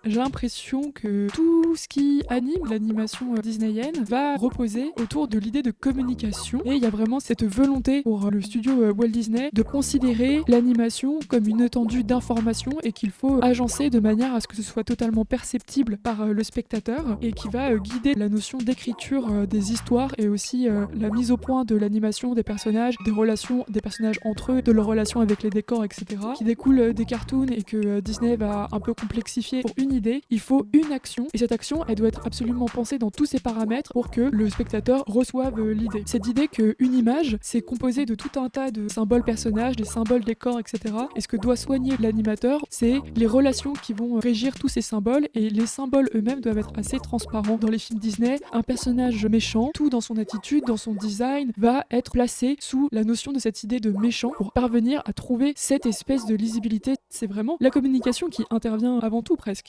J'ai l'impression que tout ce qui anime l'animation disneyenne va reposer autour de l'idée de communication et il y a vraiment cette volonté pour le studio Walt Disney de considérer l'animation comme une étendue d'information et qu'il faut agencer de manière à ce que ce soit totalement perceptible par le spectateur et qui va guider la notion d'écriture des histoires et aussi la mise au point de l'animation des personnages, des relations des personnages entre eux, de leurs relations avec les décors, etc. qui découlent des cartoons et que Disney va un peu complexifier pour une idée. Il faut une action et cette action, elle doit être absolument pensée dans tous ses paramètres pour que le spectateur reçoive l'idée. Cette idée qu'une image, c'est composé de tout un tas de symboles personnages, des symboles décors, etc. Et ce que doit soigner l'animateur, c'est les relations qui vont régir tous ces symboles et les symboles eux-mêmes doivent être assez transparents. Dans les films Disney, un personnage méchant, tout dans son attitude, dans son design, va être placé sous la notion de cette idée de méchant pour parvenir à trouver cette espèce de lisibilité. C'est vraiment la communication qui intervient avant tout presque.